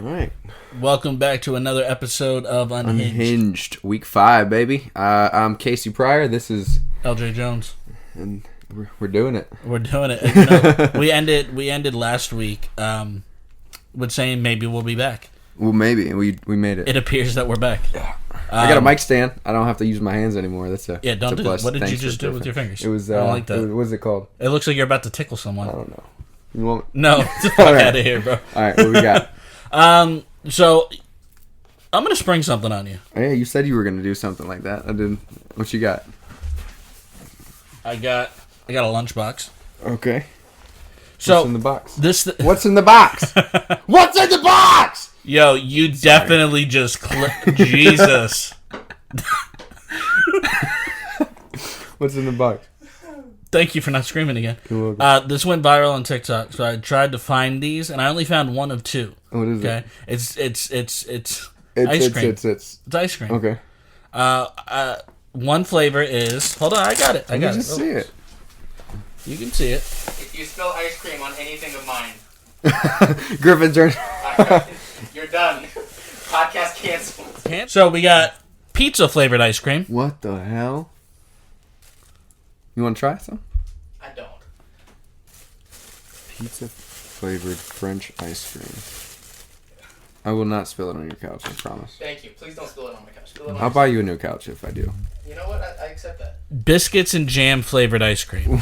All right. Welcome back to another episode of Unhinged. Week 5, baby. I'm Casey Pryor. This is LJ Jones. And we're doing it. We're doing it. You know, we ended last week with saying maybe we'll be back. Well, maybe. We made it. It appears that we're back. Yeah. I got a mic stand. I don't have to use my hands anymore. That's a yeah. Don't do that. What did you just do with your fingers? It was. I don't like that. What is it called? It looks like you're about to tickle someone. I don't know. You want? No, get the fuck out of here, bro. All right. What we got? So I'm gonna spring something on you. Oh, yeah, you said you were gonna do something like that. I didn't. What you got? I got a lunchbox. Okay. So what's in the box? What's in the box? What's in the box? Yo, you definitely just Jesus. What's in the box? Thank you for not screaming again. You're welcome. This went viral on TikTok, so I tried to find these, and I only found one of two. What is it? It's ice cream. It's ice cream. Okay. One flavor is. Hold on, I got it. I got it. Just see it. You can see it. If you spill ice cream on anything of mine, Griffin's turn. you're done. Podcast canceled. So we got pizza flavored ice cream. What the hell? You want to try some? I don't. Pizza flavored French ice cream. I will not spill it on your couch, I promise. Thank you. Please don't spill it on my couch. Spill it on I'll buy you a new couch if I do. You know what? I accept that. Biscuits and Jam flavored ice cream.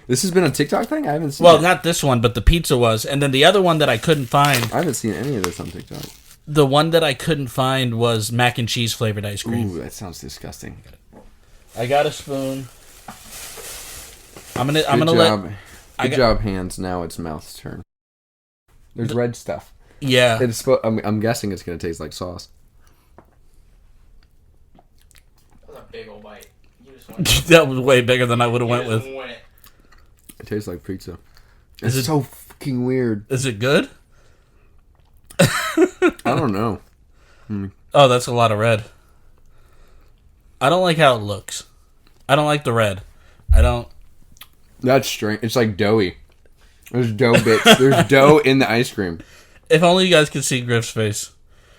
This has been a TikTok thing? I haven't seen Well, it. not this one, but the pizza was. And then the other one that I couldn't find. I haven't seen any of this on TikTok. The one that I couldn't find was mac and cheese flavored ice cream. Ooh, that sounds disgusting. I got a spoon. I'm gonna Good job, hands. Now it's mouth's turn. There's red stuff. Yeah. I'm guessing it's gonna taste like sauce. That was a big old bite. You just That was way bigger than I would have went with. It tastes like pizza. Is It's so fucking weird. Is it good? I don't know. Oh, that's a lot of red. I don't like how it looks. I don't like the red. I don't. That's strange. It's like doughy. There's dough bits. There's dough in the ice cream. If only you guys could see Griff's face.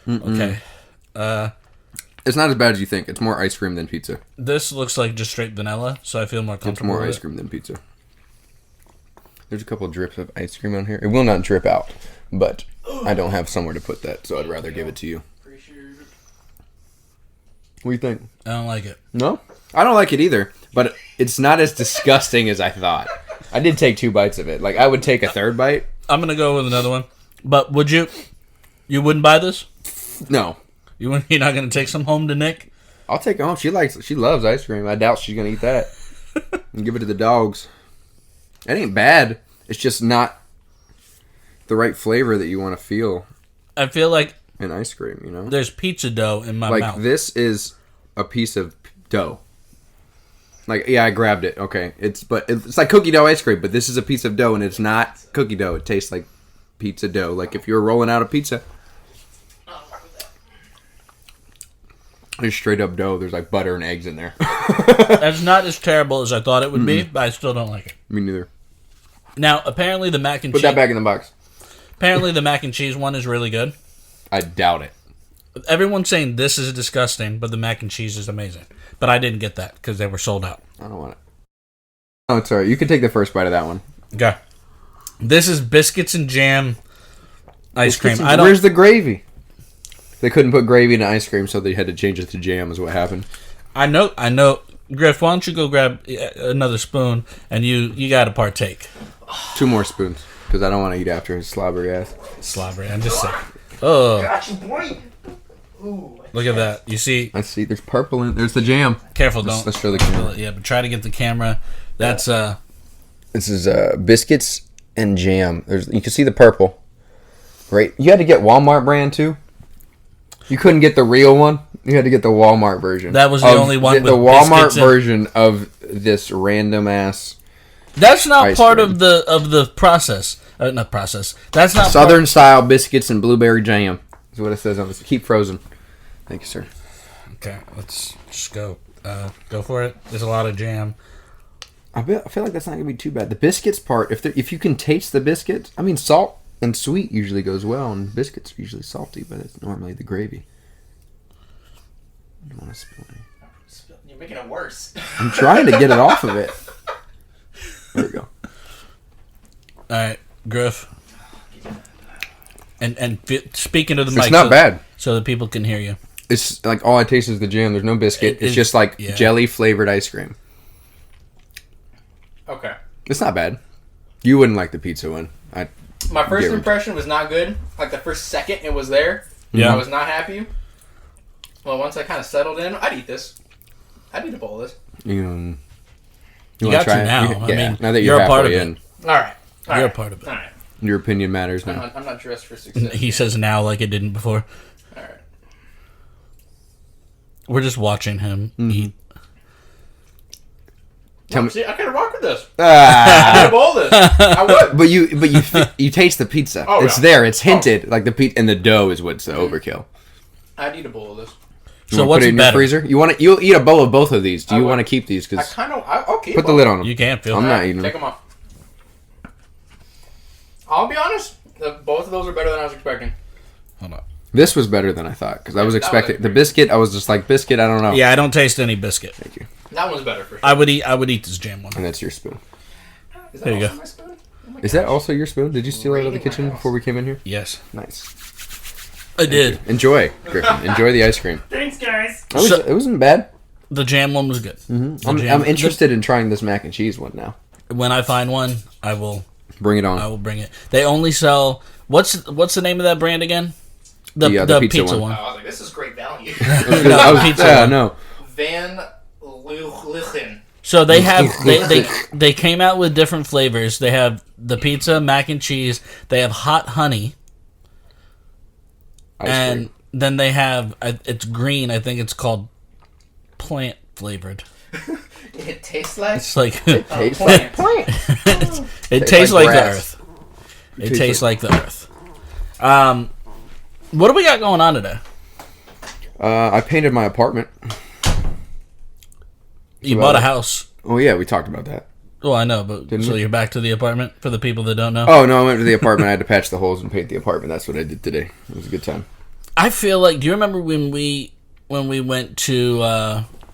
Mm-mm. Okay. It's not as bad as you think. It's more ice cream than pizza. This looks like just straight vanilla, so I feel more comfortable. It's more ice cream than pizza. There's a couple drips of ice cream on here. It will not drip out, but I don't have somewhere to put that, so I'd rather give it to you. What do you think? I don't like it. No? I don't like it either, but it's not as disgusting as I thought. I did take 2 bites of it. Like, I would take a third bite. I'm going to go with another one. But would you? You wouldn't buy this? No. You're not going to take some home to Nick? I'll take it home. She loves ice cream. I doubt she's going to eat that. And give it to the dogs. It ain't bad. It's just not the right flavor that you want to feel I feel like in ice cream, you know? there's pizza dough in my mouth. Like, this is a piece of dough. Like, yeah, I grabbed it. Okay. It's like cookie dough ice cream, but this is a piece of dough, and it's not cookie dough. It tastes like pizza dough. Like, if you were rolling out a pizza, there's straight up dough. There's, like, butter and eggs in there. That's not as terrible as I thought it would be, but I still don't like it. Me neither. Now, apparently the mac and Put cheese... that back in the box. Apparently the mac and cheese one is really good. I doubt it. Everyone's saying this is disgusting, but the mac and cheese is amazing. But I didn't get that because they were sold out. I don't want it. Oh, it's alright. You can take the first bite of that one. Okay. This is biscuits and jam ice cream. Where's the gravy? They couldn't put gravy in ice cream, so they had to change it to jam is what happened. I know. Griff, why don't you go grab another spoon, and you got to partake. 2 more spoons, because I don't want to eat after his slobbery ass. Slobbery, I'm just saying. Oh. Got you, boy. Ooh, Look at that. You see? I see. There's purple in. There's the jam. Careful, Let's show the camera. Yeah, but try to get the camera. That's This is biscuits and jam. You can see the purple. Right. You had to get Walmart brand too. You couldn't get the real one. You had to get the Walmart version. That was the only one. The Walmart version of this random ass. That's not part of the process. Not process. That's not Southern style biscuits and blueberry jam. Is what it says on this. Keep frozen. Thank you, sir. Okay, let's just go. Go for it. There's a lot of jam. I feel like that's not gonna be too bad. The biscuits part, if you can taste the biscuits, I mean, salt And sweet usually goes well, and biscuits are usually salty, but it's normally the gravy. You don't want to spill any. You're making it worse. I'm trying to get it off of it. There we go. All right, Griff. And speaking to the mic. It's not bad. So that people can hear you. It's like all I taste is the jam. There's no biscuit. It's just like jelly flavored ice cream. Okay. It's not bad. You wouldn't like the pizza one. My first impression was not good. Like the first second it was there, Yeah. I was not happy. Well, once I kind of settled in, I'd eat this. I'd eat a bowl of this. You wanna got try to it? now. Yeah, I mean, now that you're a part of halfway it. All right. You're a part of it. All right. Your opinion matters now. I'm not dressed for success. He says now like it didn't before. All right. We're just watching him eat. See, I could rock with this. Ah. I'd eat a bowl of this. I would. But you taste the pizza. Oh, it's yeah. there. It's hinted like the pizza, and the dough is what's the overkill. I'd eat a bowl of this. You So wanna what's put it in better? your freezer? You'll eat a bowl of both of these. Do I you would. want to keep these? I Because kind of. I'll keep put the them. lid on them. You can't feel I'm it. not eating Take them. them off. I'll be honest. Both of those are better than I was expecting. Hold on. This was better than I thought because I was that was expecting the pretty biscuit. I was just like biscuit. I don't know. Yeah, I don't taste any biscuit. Thank you. That one's better for sure. I would eat this jam one. And that's your spoon. Is that There you also go. my spoon? Oh my Is that gosh. also your spoon? Did you steal it out of the Raiding my kitchen house. before we came in here? Yes, Nice. I did. Enjoy, Griffin. Enjoy the ice cream. Thanks, guys. It wasn't bad. The jam one was good. The I'm jam- interested in trying this mac and cheese one now. When I find one, I will Bring it on. bring it. They only sell what's the name of that brand again? The pizza one. I was like, this is great value. Pizza yeah, one. no. Van Leeuwen. So they have they came out with different flavors. They have the pizza, mac and cheese. They have hot honey, Ice and cream. then they have it's green. I think it's called plant flavored. It tastes like It's like Tastes plant. like it tastes like the grass. earth. It tastes like the earth. What do we got going on today? I painted my apartment. You bought a house. Oh yeah, we talked about that. Well, I know, but Didn't so we? you're back to the apartment for the people that don't know. Oh no, I went to the apartment. I had to patch the holes and paint the apartment. That's what I did today. It was a good time. I feel like. Do you remember when we went to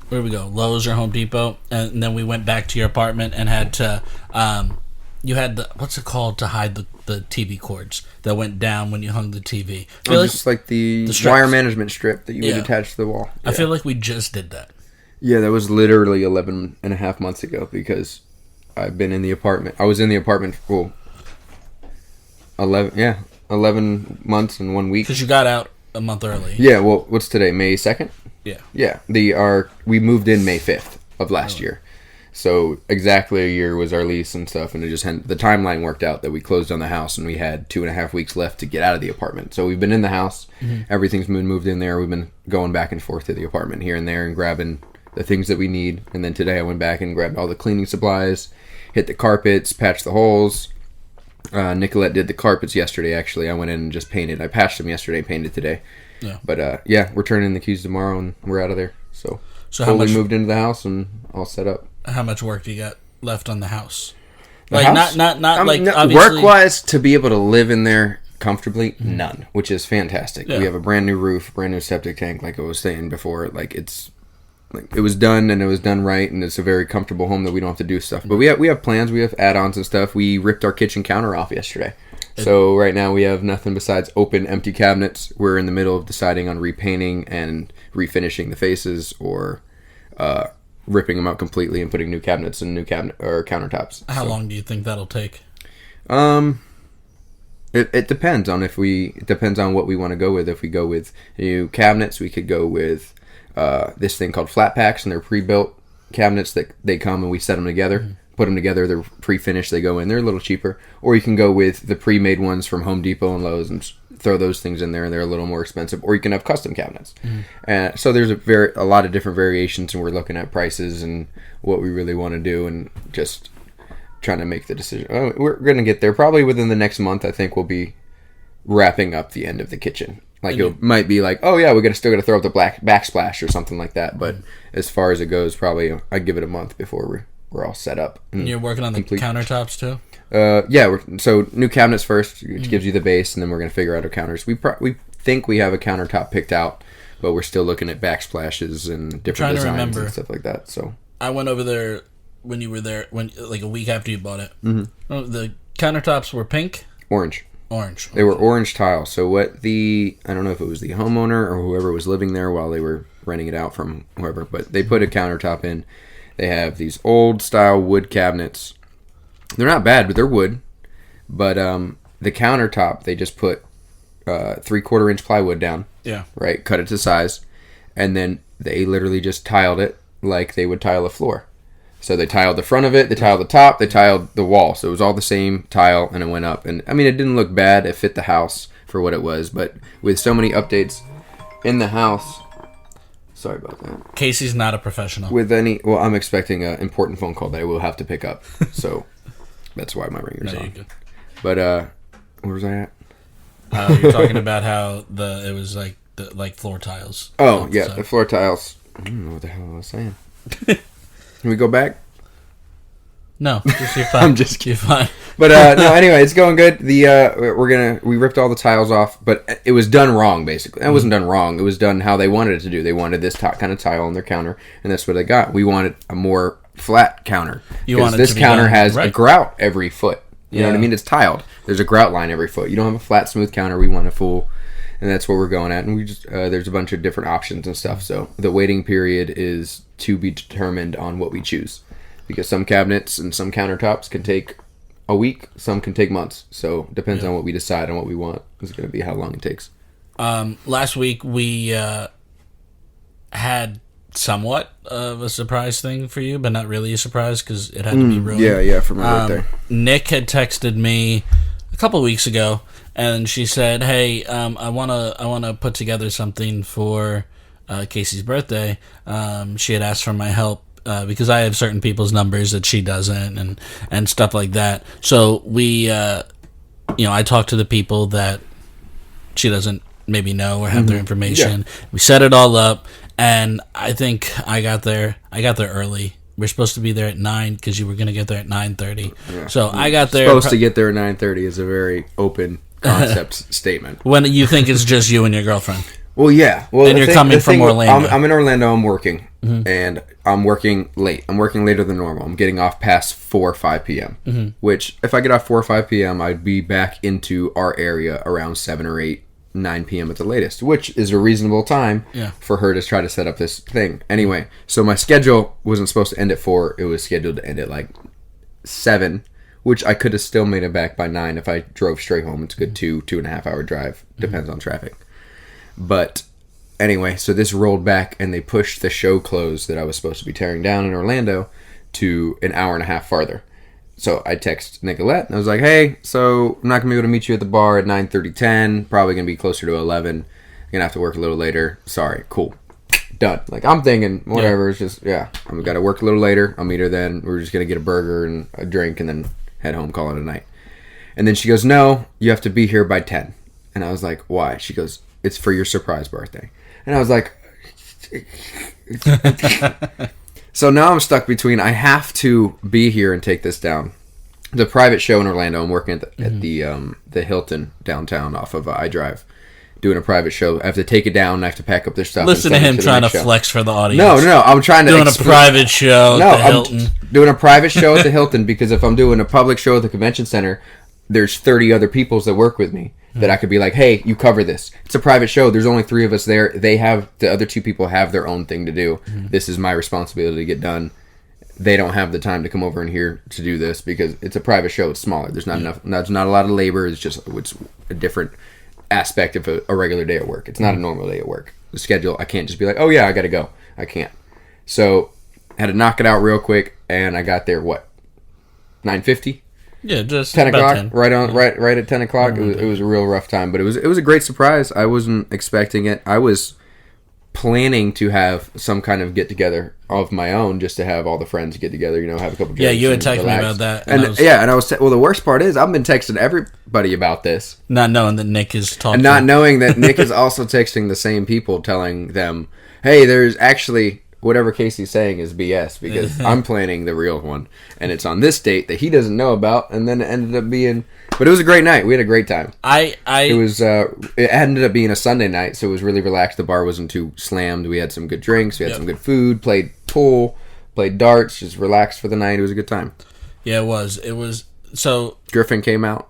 where we go, Lowe's or Home Depot, and then we went back to your apartment and had to you had the what's it called to hide the TV cords that went down when you hung the TV. I feel Just like the strips. wire management strip that you Yeah. would attach to the wall. I feel like we just did that. Yeah, that was literally 11 and a half months ago because I've been in the apartment. I was in the apartment for 11 months and 1 week. Because you got out a month early. Yeah, well, what's today? May 2nd? Yeah. Yeah, we moved in May 5th of last year. So exactly a year was our lease and stuff, and it just the timeline worked out that we closed on the house and we had 2.5 weeks left to get out of the apartment. So we've been in the house, everything's been moved in there. We've been going back and forth to the apartment here and there and grabbing the things that we need. And then today I went back and grabbed all the cleaning supplies, hit the carpets, patched the holes. Nicolette did the carpets yesterday. Actually, I went in and just painted. I patched them yesterday, painted today. Yeah. But we're turning in the keys tomorrow and we're out of there. So So how fully much moved into the house and all set up. how much work do you got left on the house? The Like house? not like no, obviously work-wise, to be able to live in there comfortably, none, which is fantastic. Yeah. We have a brand new roof, brand new septic tank, like I was saying before. Like it was done and it was done right, and it's a very comfortable home that we don't have to do stuff. But we have plans, we have add-ons and stuff. We ripped our kitchen counter off yesterday. So right now we have nothing besides open, empty cabinets. We're in the middle of deciding on repainting and refinishing the faces, or ripping them out completely and putting new cabinets and new cabinet or countertops. How So, long do you think that'll take? It depends on it depends on what we want to go with. If we go with new cabinets, we could go with this thing called flat packs, and they're pre-built cabinets that they come and we set them together, put them together. They're pre-finished. They go in. They're a little cheaper. Or you can go with the pre-made ones from Home Depot and Lowe's and throw those things in there, and they're a little more expensive. Or you can have custom cabinets. So there's a lot of different variations, and we're looking at prices and what we really want to do, and just trying to make the decision. We're going to get there. Probably within the next month, I think we'll be wrapping up the end of the kitchen. Like, it might be like, oh yeah, still got to throw up the backsplash or something like that. But as far as it goes, probably I'd give it a month before we're all set up. And you're working on the complete. countertops too? So new cabinets first, which gives you the base, and then we're going to figure out our counters. We think we have a countertop picked out, but we're still looking at backsplashes and different designs and stuff like that. So I went over there when you were there, like a week after you bought it. Mm-hmm. Oh, the countertops were pink? Orange. They were orange tile. So I don't know if it was the homeowner or whoever was living there while they were renting it out from whoever, but they put a countertop in. They have these old style wood cabinets. They're not bad, but they're wood. But the countertop, they just put 3/4 inch plywood down. Yeah. Right? Cut it to size. And then they literally just tiled it like they would tile a floor. So they tiled the front of it, they tiled the top, they tiled the wall. So it was all the same tile, and it went up. And I mean, it didn't look bad. It fit the house for what it was. But with so many updates in the house, sorry about that. Casey's not a professional. I'm expecting an important phone call that I will have to pick up. So that's why my ringer's on. Good. But where was I at? You're talking about how it was like floor tiles. Oh yeah, the floor tiles. I don't know what the hell I was saying. Can we go back? No, you're fine. I'm just kidding. You're fine. But no, anyway, it's going good. We ripped all the tiles off, but it was done wrong. Basically, it wasn't done wrong. It was done how they wanted it to do. They wanted this kind of tile on their counter, and that's what they got. We wanted a more flat counter because this counter has a grout every foot. You know what I mean? It's tiled. There's a grout line every foot. You don't have a flat, smooth counter. We want a full. And that's what we're going at. And we just there's a bunch of different options and stuff. So the waiting period is to be determined on what we choose. Because some cabinets and some countertops can take a week. Some can take months. So it depends on what we decide on what we want. It's going to be how long it takes. Last week we had somewhat of a surprise thing for you, but not really a surprise because it had to be ruined. Yeah, for my birthday. Nick had texted me a couple of weeks ago. And she said, "Hey, I wanna put together something for Casey's birthday." She had asked for my help because I have certain people's numbers that she doesn't, and stuff like that. So we, I talked to the people that she doesn't maybe know or have their information. Yeah. We set it all up, and I think I got there early. We're supposed to be there at 9 because you were going to get there at 9:30. Yeah. So I got there. Supposed to get there at 9:30 is a very open concept statement. When you think it's just you and your girlfriend. Well, yeah. Well, and you're coming from Orlando. I'm in Orlando. I'm working, and I'm working late. I'm working later than normal. I'm getting off past 4 or 5 p.m., which if I get off 4 or 5 p.m., I'd be back into our area around 7 or 8, 9 p.m. at the latest, which is a reasonable time for her to try to set up this thing. Anyway, so my schedule wasn't supposed to end at 4. It was scheduled to end at like 7, which I could have still made it back by 9 if I drove straight home. It's a good 2.5 hour drive. Depends on traffic. But anyway, so this rolled back and they pushed the show close that I was supposed to be tearing down in Orlando to an hour and a half farther. So I text Nicolette and I was like, "Hey, so I'm not going to be able to meet you at the bar at 9:30, 10. Probably going to be closer to 11. I'm going to have to work a little later. Sorry. Cool. Done." Like, I'm thinking, whatever. It's just, I'm got to work a little later. I'll meet her then. We're just going to get a burger and a drink and then head home, call it a night. And then she goes, "No, you have to be here by 10. And I was like, "Why?" She goes, "It's for your surprise birthday." And I was like, so now I'm stuck between, I have to be here and take this down. The private show in Orlando. I'm working at the Hilton downtown off of iDrive, doing a private show. I have to take it down. I have to pack up their stuff. Listen to him trying to flex for the audience. No. I'm trying to doing a private show. No, at the Hilton. I'm doing a private show at the Hilton because if I'm doing a public show at the convention center, there's 30 other people that work with me that I could be like, "Hey, you cover this." It's a private show. There's only 3 of us there. The other 2 people have their own thing to do. This is my responsibility to get done. They don't have the time to come over in here to do this because it's a private show. It's smaller. There's not enough. There's not a lot of labor. It's a different aspect of a regular day at work. It's not a normal day at work. The schedule, I can't just be like, "Oh yeah, I got to go." I can't. So I had to knock it out real quick, and I got there 9:50. Yeah, just 10 o'clock, 10. right at 10 o'clock. It was a real rough time, but it was a great surprise. I wasn't expecting it. I was planning to have some kind of get together of my own, just to have all the friends get together. Have a couple drinks. Yeah, you had texted me about that, and I was well. The worst part is I've been texting everybody about this, not knowing that Nick is talking, and not knowing that Nick is also texting the same people, telling them, "Hey, there's actually whatever Casey's saying is BS because I'm planning the real one, and it's on this date that he doesn't know about, and then it ended up being. But it was a great night. We had a great time. It was. It ended up being a Sunday night, so it was really relaxed. The bar wasn't too slammed. We had some good drinks. We had some good food. Played pool. Played darts. Just relaxed for the night. It was a good time. Yeah, it was. It was. So Griffin came out.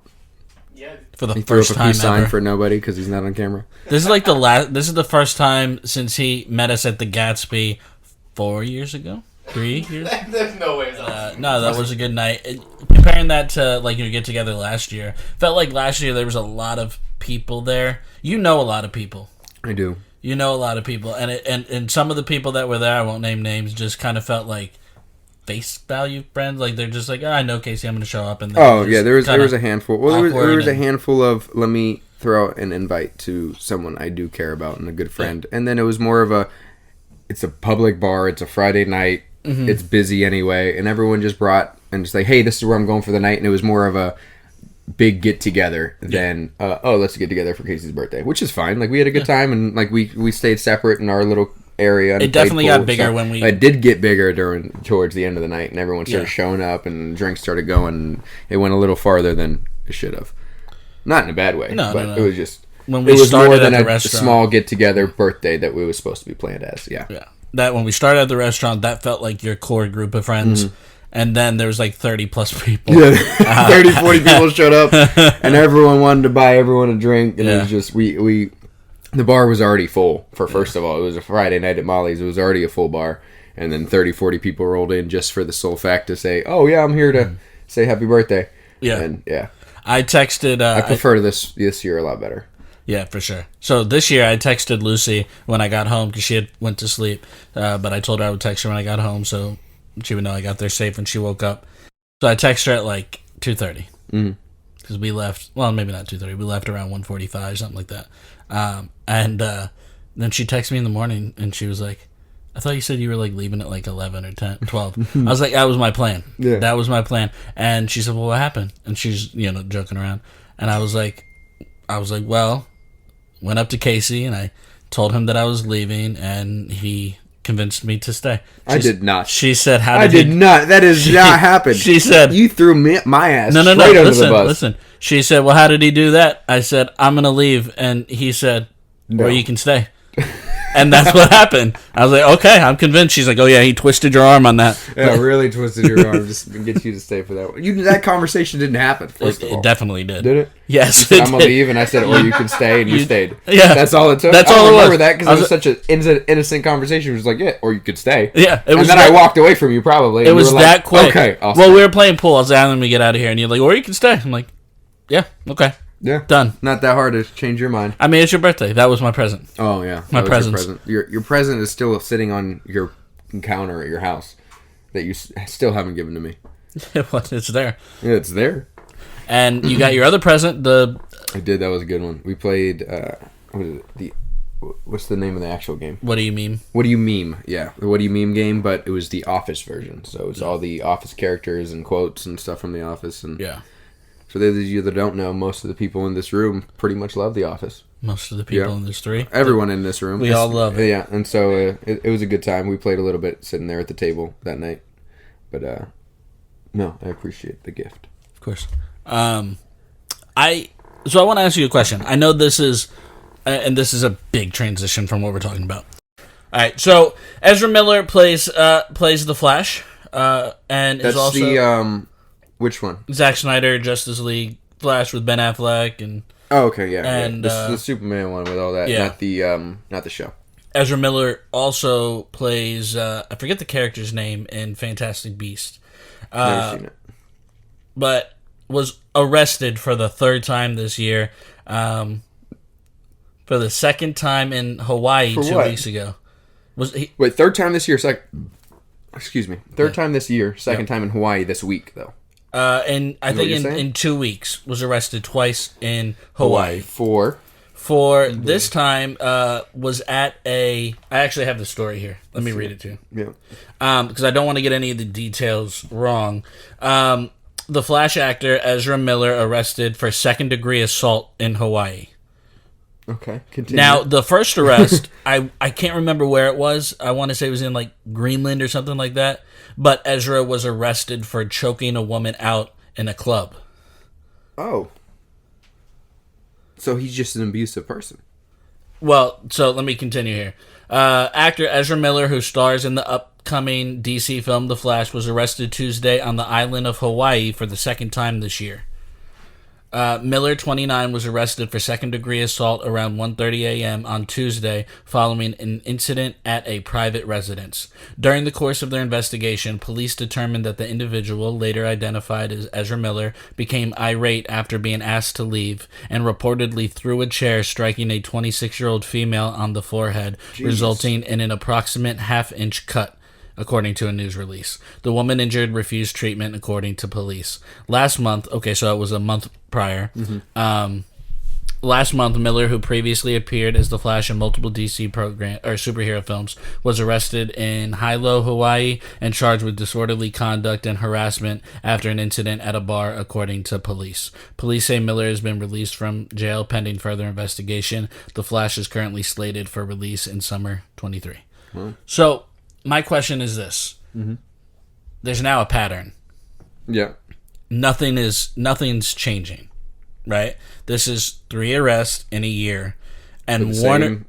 Yeah. For the He first threw up a time peace sign ever. for nobody because he's not on camera. This is like the last. This is the first time since he met us at the Gatsby 4 years ago. 3 years. There's no way. No, that was a good night. Comparing that to like your get together last year, felt like last year there was a lot of people there. You know a lot of people. I do. You know a lot of people, and some of the people that were there, I won't name names, just kind of felt like face value friends. Like they're just like, I know Casey, I'm going to show up. And There was a handful. Well, there was a and- handful of let me throw out an invite to someone I do care about and a good friend, and then it was more of a. It's a public bar. It's a Friday night. Mm-hmm. It's busy anyway, and everyone just brought and just like, hey, this is where I'm going for the night, and it was more of a big get together than let's get together for Casey's birthday, which is fine. Like we had a good time, and like we stayed separate in our little area. And It definitely played pool, got bigger so when we. it did get bigger towards the end of the night, and everyone started Yeah. showing up, and drinks started going. And it went a little farther than it should have. Not in a bad way, No, but no. it was just When it we was started more at than the a restaurant. small get together birthday that we was supposed to be planned as. Yeah. That when we started at the restaurant, that felt like your core group of friends. And then there was like 30 plus people. Yeah, 30, 40 people showed up, and everyone wanted to buy everyone a drink, and it was just the bar was already full. First of all, it was a Friday night at Molly's. It was already a full bar, and then 30, 40 people rolled in just for the sole fact to say, "Oh yeah, I'm here to say happy birthday." Yeah. And yeah, I texted. I prefer this year a lot better. Yeah, for sure. So this year I texted Lucy when I got home because she had went to sleep. But I told her I would text her when I got home so she would know I got there safe when she woke up. So I texted her at like 2:30 because we left. Well, maybe not 2:30. We left around 1:45, something like that. And then she texted me in the morning and she was like, I thought you said you were like leaving at like 11 or 10, 12. I was like, that was my plan. Yeah. That was my plan. And she said, well, what happened? And she's, joking around. And I was like, well, went up to Casey and I told him that I was leaving and he convinced me to stay. I did not. She said, how I did did not. That has not happened. She said, you threw my ass no, straight under listen, the bus. listen. She said, well, how did he do that? I said, I'm going to leave. And he said, No. or you can stay. And that's what happened. I was like, okay, I'm convinced. She's like, oh yeah, he twisted your arm on that. Yeah, really twisted your arm just to get you to stay for that one. That conversation didn't happen, first of all. It definitely did. Did it? Yes, You said, it I'm gonna did. leave, and I said, or you can stay, and you stayed. Yeah. That's all it took. That's I all it remember was. that because I it was was- such an innocent conversation. It was like, yeah, or you could stay. Yeah, it And was then I walked away from you, probably. It and you was were that like, quick. Okay, I'll well, stay. we were playing pool. I was like, let me get out of here. And you're like, or you can stay. I'm like, yeah, okay. Yeah. Done. Not that hard to change your mind. I mean, it's your birthday. That was my present. Oh, yeah. My That was presents. Your present. Your present is still sitting on your counter at your house that you still haven't given to me. It's there. Yeah, it's there. And you got your other present, I did. That was a good one. We played, what is it? What's the name of the actual game? what do you mean? What Do You Meme? Yeah, the What Do You Meme game, but it was the Office version. So it's all the Office characters and quotes and stuff from the Office. And Yeah. for those of you that don't know, most of the people in this room pretty much love the Office. Most of the people Yeah. in this three. Everyone in this room. We all love it. Yeah, and so it was a good time. We played a little bit sitting there at the table that night. But, no, I appreciate the gift. Of course. So I want to ask you a question. I know this is, and this is a big transition from what we're talking about. All right, so Ezra Miller plays the Flash, and That's is also the, which one? Zack Snyder Justice League Flash with Ben Affleck, and Oh, okay, yeah. And, This is the Superman one with all that, yeah. not the show. Ezra Miller also plays I forget the character's name in Fantastic Beasts, Never seen it. but was arrested for the third time this year, for the second time in Hawaii For 2 what? weeks ago. Was he? Wait, third time this year, excuse me. Third time this year, second time in Hawaii this week, though. And I what think you're in saying? 2 weeks was arrested twice in Hawaii. For This time was at a. I actually have the story here. Let me read it to you. yeah. Because I don't want to get any of the details wrong. The Flash actor Ezra Miller arrested for second-degree assault in Hawaii. 2 weeks ago. Never seen it. Was he? Wait, third time this year, second time in Hawaii. For this time was arrested twice in Hawaii. This time was at a. I actually have the story here. Let me read it to you. Because I don't want to get any of the details wrong. The Flash actor Ezra Miller arrested for second-degree assault in Hawaii. Okay, continue. Now, the first arrest, I can't remember where it was. I want to say it was in, like, Greenland or something like that. But Ezra was arrested for choking a woman out in a club. Oh. So he's just an abusive person. Well, so let me continue here. Actor Ezra Miller, who stars in the upcoming DC film The Flash, was arrested Tuesday on the island of Hawaii for the second time this year. Miller, 29, was arrested for second-degree assault around 1:30 a.m. on Tuesday following an incident at a private residence. During the course of their investigation, police determined that the individual, later identified as Ezra Miller, became irate after being asked to leave and reportedly threw a chair, striking a 26-year-old female on the forehead, resulting in an approximate half-inch cut, according to a news release. The woman injured refused treatment, according to police. Last month, okay, so it was a month prior. Last month, Miller, who previously appeared as the Flash in multiple DC superhero films, was arrested in Hilo, Hawaii, and charged with disorderly conduct and harassment after an incident at a bar, according to police. Police say Miller has been released from jail pending further investigation. The Flash is currently slated for release in summer 23. So, my question is this. There's now a pattern. Yeah. Nothing's changing, right? This is 3 arrests in a year, and same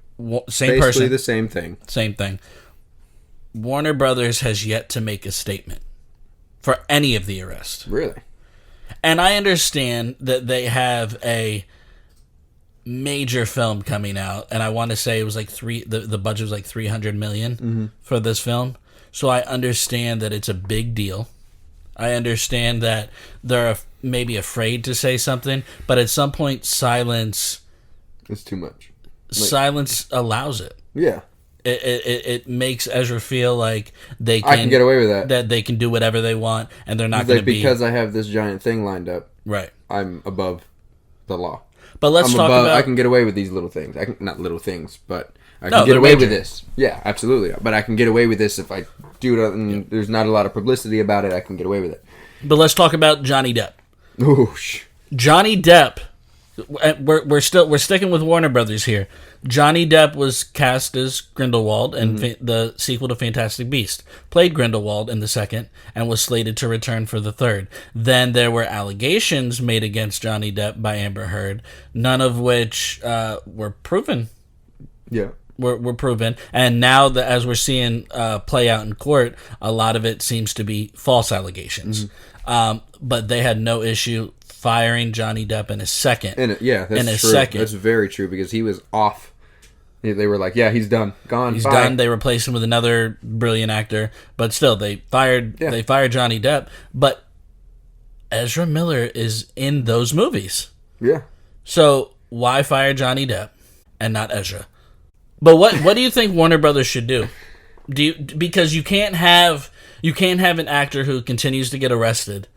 same basically person, the same thing. same thing. Warner Brothers has yet to make a statement for any of the arrests, Really? and I understand that they have a major film coming out, and I want to say it was like the budget was like $300 million for this film, so I understand that it's a big deal. I understand that they're maybe afraid to say something, but at some point, silence It's too much. silence allows it. Yeah. It makes Ezra feel like I can get away with that. That they can do whatever they want, and they're not going to be... Because I have this giant thing lined up, Right. I'm above the law. But let's talk about... I can get away with these little things. Not little things, but I can No, get they're away major. with this. Yeah, absolutely. But I can get away with this if I do it and there's not a lot of publicity about it. I can get away with it. But let's talk about Johnny Depp. Oosh. Johnny Depp... We're sticking with Warner Brothers here. Johnny Depp was cast as Grindelwald in the sequel to Fantastic Beasts. Played Grindelwald in the second and was slated to return for the third. Then there were allegations made against Johnny Depp by Amber Heard, none of which were proven. Yeah. Were proven, and now that as we're seeing play out in court, a lot of it seems to be false allegations. But they had no issue firing Johnny Depp in a second. That's true. Second. That's very true because he was off. They were like, "Yeah, he's done, gone, He's bye." done. They replaced him with another brilliant actor, but still, they fired Johnny Depp. But Ezra Miller is in those movies, Yeah. so why fire Johnny Depp and not Ezra? But what do you think Warner Brothers should do? Because you can't have an actor who continues to get arrested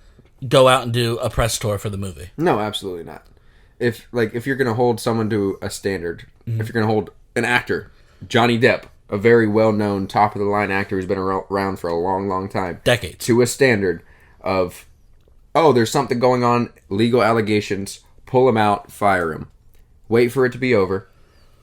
go out and do a press tour for the movie. No, absolutely not. If you're gonna hold someone to a standard, if you're gonna hold an actor, Johnny Depp, a very well-known, top-of-the-line actor who's been around for a long, long time, Decades, to a standard of, oh, there's something going on, legal allegations, pull him out, fire him, wait for it to be over,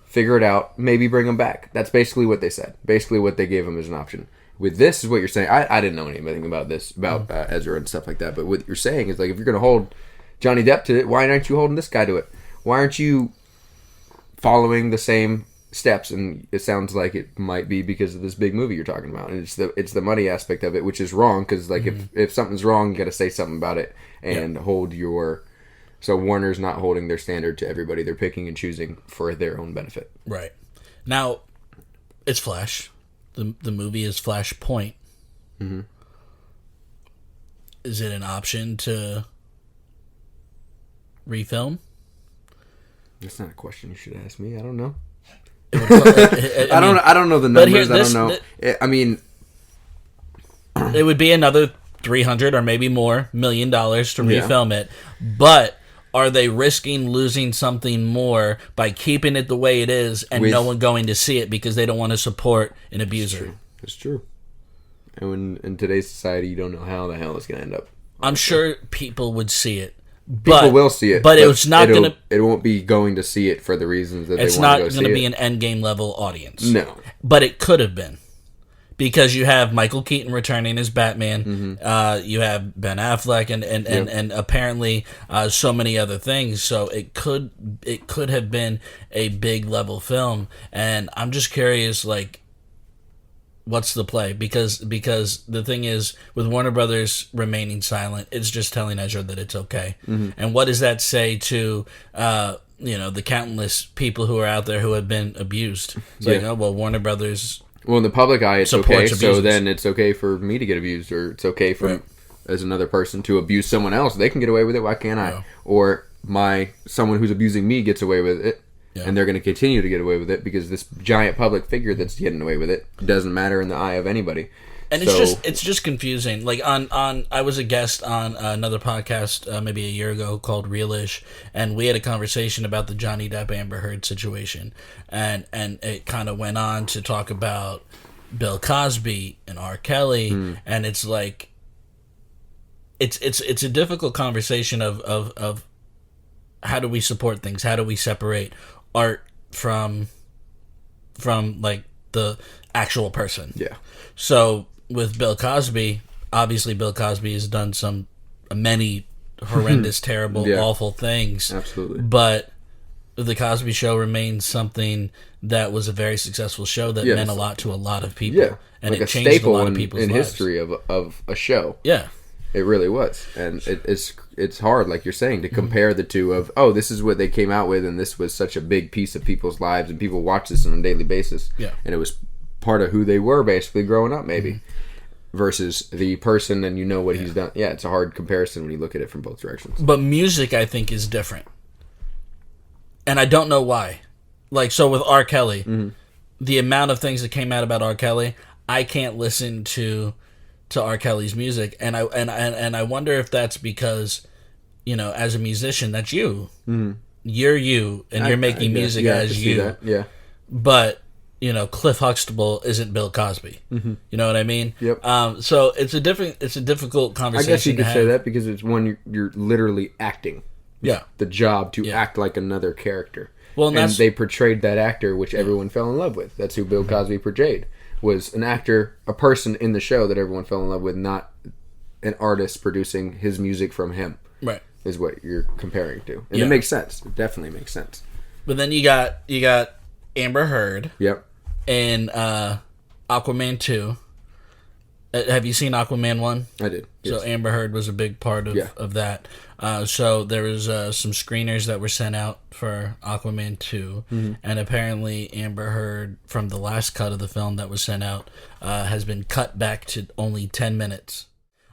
figure it out, maybe bring him back. That's basically what they said. Basically what they gave him as an option. With this is what you're saying. I didn't know anything about this, about Ezra and stuff like that, but what you're saying is, like, if you're going to hold Johnny Depp to it, why aren't you holding this guy to it? Why aren't you following the same steps? And it sounds like it might be because of this big movie you're talking about, and it's the money aspect of it, which is wrong, because like if something's wrong, you got to say something about it and hold your... So Warner's not holding their standard to everybody. They're picking and choosing for their own benefit. right? Now, it's Flash. The movie is Flashpoint. Is it an option to refilm? That's not a question you should ask me. I don't know. I I don't know the numbers. I don't know. I mean, it would be another $300 or maybe more $1 million to refilm it, but are they risking losing something more by keeping it the way it is and no one going to see it because they don't want to support an abuser? It's true. And in today's society, you don't know how the hell it's going to end up. I'm sure people would see it. People will see it, but it's not going to. It won't be going to see it for the reasons that they want to go see it. It's not going to be an Endgame level audience. No, but it could have been. Because you have Michael Keaton returning as Batman, you have Ben Affleck, and apparently so many other things. So it could have been a big level film, and I'm just curious, like, what's the play? Because the thing is, with Warner Brothers remaining silent, it's just telling Ezra that it's okay. And what does that say to the countless people who are out there who have been abused? It's like, oh well, Warner Brothers. Well, in the public eye, it's okay, abusers. So then it's okay for me to get abused, or it's okay for as another person to abuse someone else. They can get away with it. Why can't I? Yeah. Or someone who's abusing me gets away with it, and they're going to continue to get away with it because this giant public figure that's getting away with it doesn't matter in the eye of anybody. And it's just confusing. Like I was a guest on another podcast maybe a year ago called Realish, and we had a conversation about the Johnny Depp Amber Heard situation, and it kind of went on to talk about Bill Cosby and R. Kelly, and it's like it's a difficult conversation of how do we support things? How do we separate art from like the actual person? Yeah. So with Bill Cosby, obviously Bill Cosby has done many horrendous, terrible, awful things. Absolutely. But the Cosby Show remains something that was a very successful show that meant a lot to a lot of people. Yeah. And like it a changed staple a lot of people's in lives. history of a show. Yeah. It really was. And it's hard, like you're saying, to compare the two of, this is what they came out with, and this was such a big piece of people's lives, and people watch this on a daily basis. Yeah. And it was part of who they were basically growing up, maybe. Versus the person, and what he's done. Yeah, it's a hard comparison when you look at it from both directions. But music, I think, is different. And I don't know why. Like, so with R. Kelly, the amount of things that came out about R. Kelly, I can't listen to R. Kelly's music, and I wonder if that's because, as a musician, that's you. You're you, and you're making music as you. That. Yeah. But Cliff Huxtable isn't Bill Cosby. You know what I mean? Yep. So it's a difficult conversation. I guess you could say that because it's when you're literally acting. Yeah. The job to act like another character. Well, and they portrayed that actor, which everyone fell in love with. That's who Bill Cosby portrayed. Was an actor, a person in the show that everyone fell in love with, not an artist producing his music from him. Right. Is what you're comparing to. And it makes sense. It definitely makes sense. But then you got Amber Heard. Yep. In Aquaman 2. Have you seen Aquaman 1? I did. Yes. So Amber Heard was a big part of that. So there was some screeners that were sent out for Aquaman 2. And apparently Amber Heard, from the last cut of the film that was sent out, has been cut back to only 10 minutes.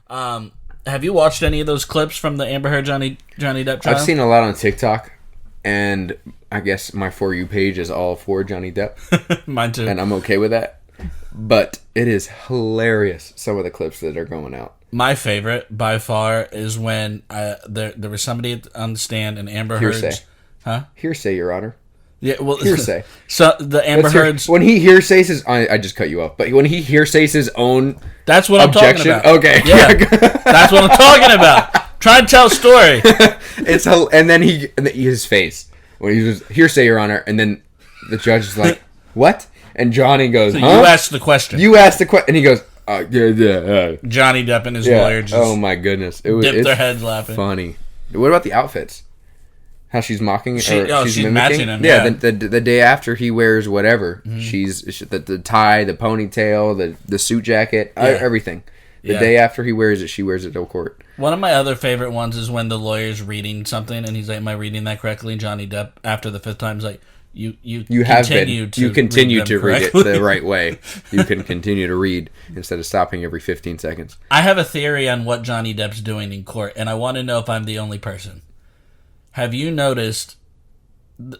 Have you watched any of those clips from the Amber Heard Johnny Depp trial? I've seen a lot on TikTok, and I guess my For You page is all for Johnny Depp. Mine too. And I'm okay with that. But it is hilarious, some of the clips that are going out. My favorite, by far, is when there was somebody on the stand and Amber Heard's... Hearsay. Huh? Hearsay, Your Honor. Yeah, well... Hearsay. So the Amber Heard's... When he hearsays his... I just cut you off. But when he hearsays his own That's what objection, I'm talking about. Okay. Yeah. That's what I'm talking about. Try and tell a story. And then his face. When he was hearsay, Your Honor. And then the judge is like, what? And Johnny goes, So huh? you asked the question. You asked the question. And he goes, yeah. Johnny Depp and his lawyer just oh my goodness. dipped their heads laughing. Funny. What about the outfits? How she's mocking it? She's mimicking? matching him. Yeah, the day after he wears whatever. She's the tie, the ponytail, the suit jacket, everything. The day after he wears it, she wears it to court. One of my other favorite ones is when the lawyer's reading something and he's like, am I reading that correctly? Johnny Depp, after the 5th time, is like, You continue to read it the right way. You can continue to read instead of stopping every 15 seconds. I have a theory on what Johnny Depp's doing in court, and I want to know if I'm the only person. Have you noticed,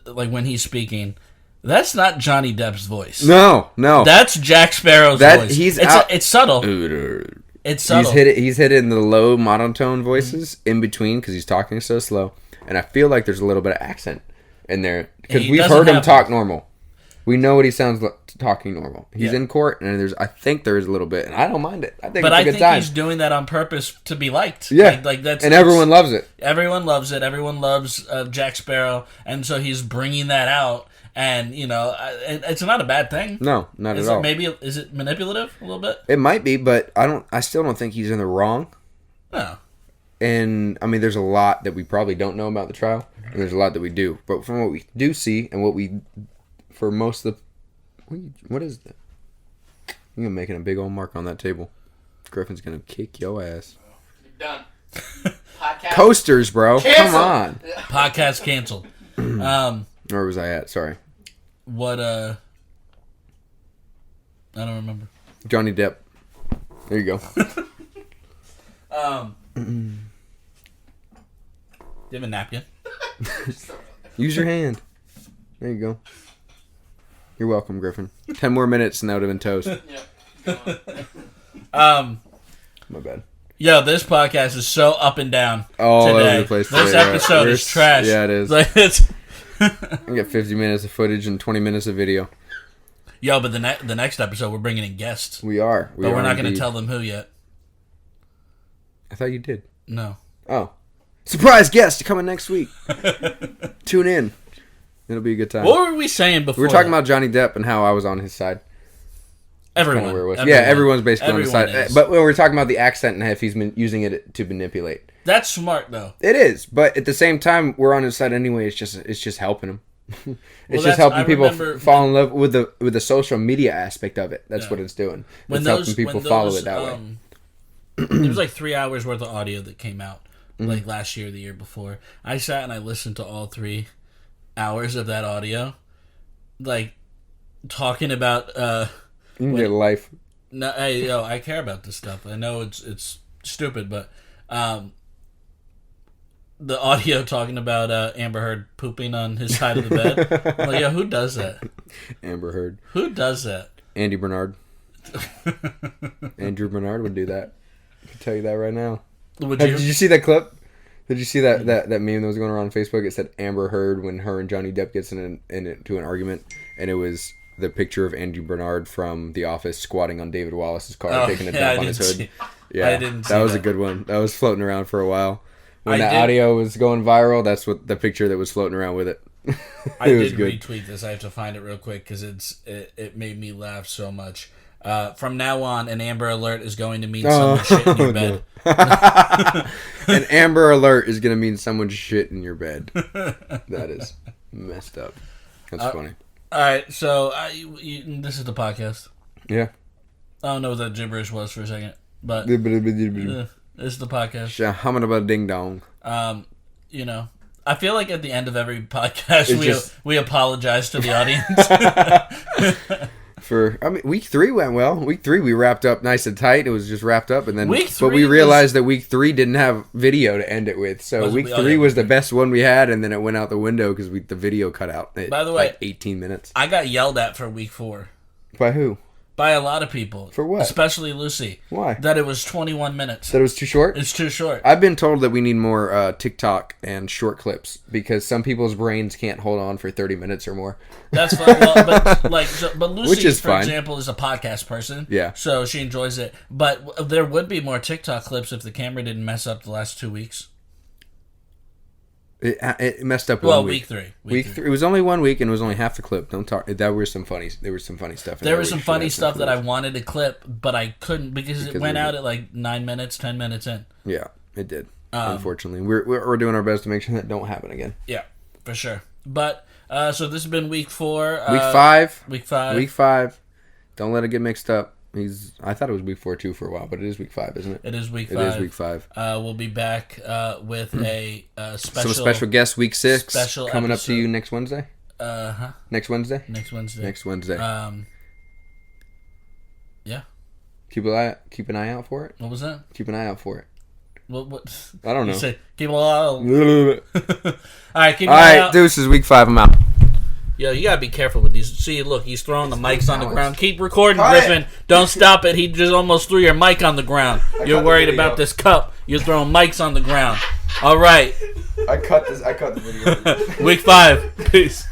like when he's speaking, that's not Johnny Depp's voice. No. That's Jack Sparrow's voice. It's subtle. It's subtle. He's hit it in the low monotone voices in between because he's talking so slow, and I feel like there's a little bit of accent in there because we've heard him talk normal. We know what he sounds like talking normal. He's Yeah. in court, and I think there is a little bit, and I don't mind it. I think But it's a I good think time. he's doing that on purpose to be liked. Yeah, like that's and everyone loves it. Everyone loves it. Everyone loves Jack Sparrow, and so he's bringing that out. And it's not a bad thing. No, not at all. Is it manipulative a little bit? It might be, but I still don't think he's in the wrong. No. And I mean, there's a lot that we probably don't know about the trial, and there's a lot that we do. But from what we do see, and for most of the, what is that? You're making a big old mark on that table. Griffin's gonna kick your ass. You're done. Podcast. Coasters, bro. Cancel. Come on. Podcast canceled. Where was I at? Sorry. What? I don't remember. Johnny Depp. There you go. Do you have a napkin? Use your hand. There you go. You're welcome, Griffin. 10 more minutes and that would have been toast. My bad. Yo, this podcast is so up and down. All today. over the place. This today, episode is trash. Yeah, it is. Like, I get 50 minutes of footage and 20 minutes of video. Yo, but the next episode we're bringing in guests. We are. But we're not going to tell them who yet. I thought you did. No. Oh. Surprise guest coming next week. Tune in. It'll be a good time. What were we saying before? We were talking about Johnny Depp and how I was on his side. everyone. Where it was. Everyone's basically on the side. Is. But we were talking about the accent and if he's been using it to manipulate. That's smart, though. It is, but at the same time, we're on his side anyway. It's just helping him. It's just helping people fall in love with the social media aspect of it. That's what it's doing. It's helping people follow it that way. There was like 3 hours worth of audio that came out like last year or the year before. I sat and I listened to all 3 hours of that audio, like talking about. You can get life. No, hey, yo, I care about this stuff. I know it's stupid, but the audio talking about Amber Heard pooping on his side of the bed. I'm like, yo, who does that? Amber Heard. Who does that? Andy Bernard. Andrew Bernard would do that. I can tell you that right now. Did you see that clip? Did you see that meme that was going around on Facebook? It said Amber Heard when her and Johnny Depp gets into an argument, and it was the picture of Andrew Bernard from The Office squatting on David Wallace's car, taking a dump on his hood. That was a good one. That was floating around for a while. When audio was going viral, that's what the picture that was floating around with it. I did retweet this. I have to find it real quick because it made me laugh so much. From now on, an Amber Alert is going to mean someone shit in your bed. An Amber Alert is going to mean someone shit in your bed. That is messed up. That's funny. All right, so this is the podcast. Yeah. I don't know what that gibberish was for a second, but this is the podcast. Humming about ding dong. I feel like at the end of every podcast, we apologize to the audience. Week 3 went well. Week 3 we wrapped up nice and tight. It was just wrapped up, and then but we realized that week 3 didn't have video to end it with. So week 3 was the best one we had, and then it went out the window because the video cut out. By the way, like 18 minutes. I got yelled at for week 4. By who? By a lot of people. For what? Especially Lucy. Why? That it was 21 minutes. That it was too short? It's too short. I've been told that we need more TikTok and short clips because some people's brains can't hold on for 30 minutes or more. That's fine. But Lucy, for fine. example, is a podcast person. Yeah. So she enjoys it. But there would be more TikTok clips if the camera didn't mess up the last 2 weeks. It messed up. Well, 1 week. Week 3. It was only 1 week and it was only half the clip. Don't talk. There was some funny stuff. There was some funny stuff that I wanted to clip, but I couldn't because it went out at like 9 minutes, 10 minutes in. Yeah, it did. Unfortunately, we're doing our best to make sure that don't happen again. Yeah, for sure. But so this has been week 4. Week 5. Week 5. Week 5. Don't let it get mixed up. I thought it was week 4 too for a while, but it is week 5, isn't it? It is week 5. It is week 5. We'll be back with a some special guest week 6 coming episode. Up to you next Wednesday. Next Wednesday. Next Wednesday. Yeah. Keep an eye out for it. What was that? Keep an eye out for it. What? I don't know. You say, keep an eye out. All right, keep an eye eye out. out. Deuces, week 5. I'm out. Yo, you gotta be careful with these. See, look, he's throwing the mics on the ground. Keep recording, Cut Griffin. Don't stop it. He just almost threw your mic on the ground. You're worried about this cup. You're throwing mics on the ground. All right. I cut the video. Week 5. Peace.